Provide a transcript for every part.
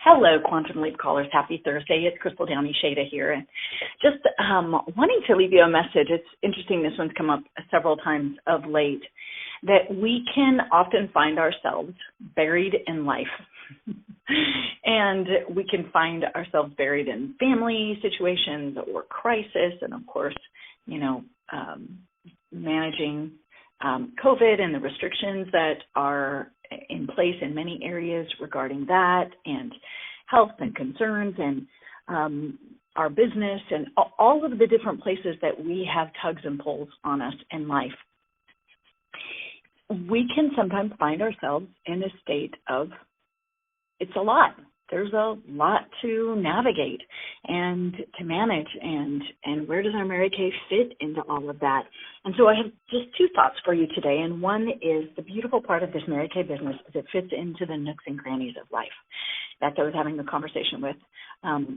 Hello, Quantum Leap callers. Happy Thursday. It's Krystal Downey-Shada here. And just wanting to leave you a message. It's interesting, this one's come up several times of late, that we can often find ourselves buried in life. And we can find ourselves buried in family situations or crisis. And of course, managing COVID and the restrictions that are in place in many areas regarding that, and health and concerns, and our business, and all of the different places that we have tugs and pulls on us in life. We can sometimes find ourselves in a state of, it's a lot. There's a lot to navigate and to manage, and where does our Mary Kay fit into all of that? And so I have just two thoughts for you today, and one is the beautiful part of this Mary Kay business is it fits into the nooks and crannies of life. That's I was having a conversation with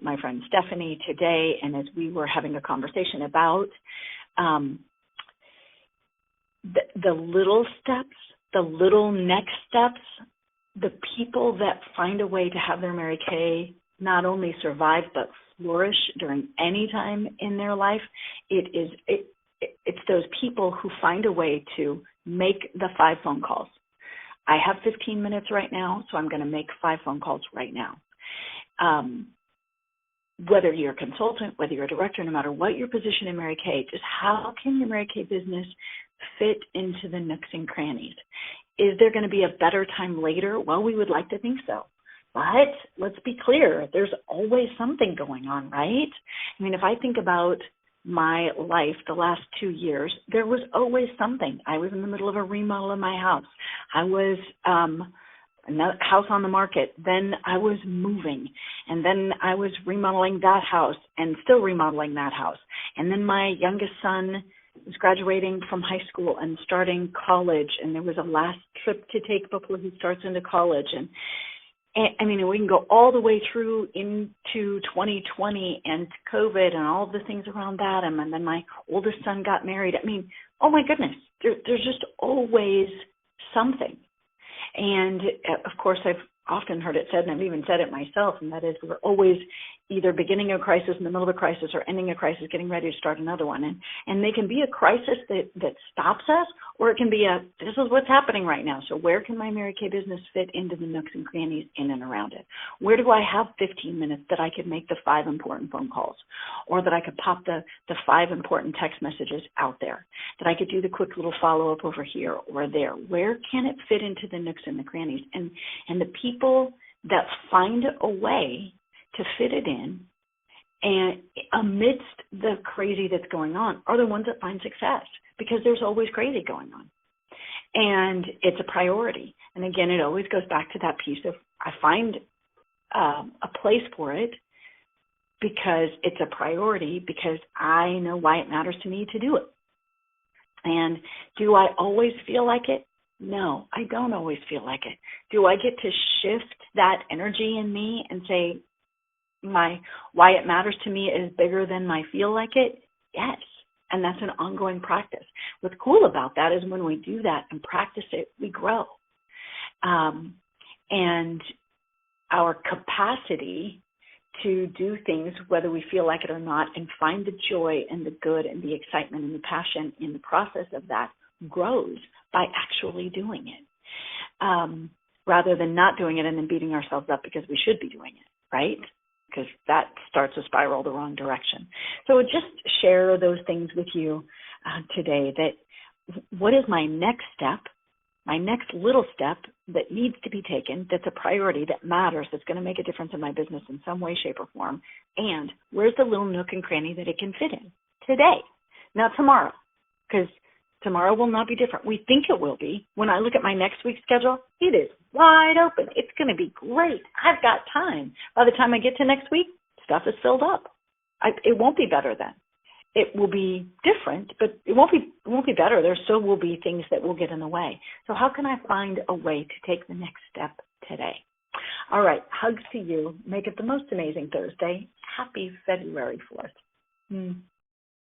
my friend Stephanie today, and as we were having a conversation about the little steps, the little next steps, the people that find a way to have their Mary Kay not only survive but flourish during any time in their life, it's those people who find a way to make the 5 phone calls. I have 15 minutes right now, so I'm going to make 5 phone calls right now. Whether you're a consultant, whether you're a director, no matter what your position in Mary Kay, just how can your Mary Kay business fit into the nooks and crannies? Is there going to be a better time later? Well, we would like to think so. But let's be clear, there's always something going on, right? I mean, if I think about my life the last 2 years, there was always something. I was in the middle of a remodel in my house. I was house on the market. Then I was moving. And then I was remodeling that house and still remodeling that house. And then my youngest son was graduating from high school and starting college, and there was a last trip to take before he starts into college. And I mean, we can go all the way through into 2020 and COVID and all the things around that. And then my oldest son got married. I mean, oh my goodness, there's just always something. And of course, I've often heard it said, and I've even said it myself, and that is we're always either beginning a crisis, in the middle of a crisis, or ending a crisis, getting ready to start another one. And they can be a crisis that stops us, or it can be this is what's happening right now. So where can my Mary Kay business fit into the nooks and crannies in and around it? Where do I have 15 minutes that I could make the 5 important phone calls, or that I could pop the 5 important text messages out there, that I could do the quick little follow-up over here or there? Where can it fit into the nooks and the crannies? And the people that find a way to fit it in, and amidst the crazy that's going on, are the ones that find success, because there's always crazy going on. And it's a priority. And again, it always goes back to that piece of I find a place for it because it's a priority, because I know why it matters to me to do it. And do I always feel like it? No, I don't always feel like it. Do I get to shift that energy in me and say, why it matters to me is bigger than my feel like it? Yes. And that's an ongoing practice. What's cool about that is when we do that and practice it, we grow. And our capacity to do things, whether we feel like it or not, and find the joy and the good and the excitement and the passion in the process of that grows by actually doing it, rather than not doing it and then beating ourselves up because we should be doing it, right? Because that starts to spiral the wrong direction. So just share those things with you today, that what is my next step, my next little step that needs to be taken, that's a priority, that matters, that's going to make a difference in my business in some way, shape, or form, and where's the little nook and cranny that it can fit in today, not tomorrow, because tomorrow will not be different. We think it will be. When I look at my next week's schedule, it is wide open. It's going to be great. I've got time. By the time I get to next week, stuff is filled up. It won't be better then. It will be different, but it won't be better. There still will be things that will get in the way. So how can I find a way to take the next step today? All right. Hugs to you. Make it the most amazing Thursday. Happy February 4th.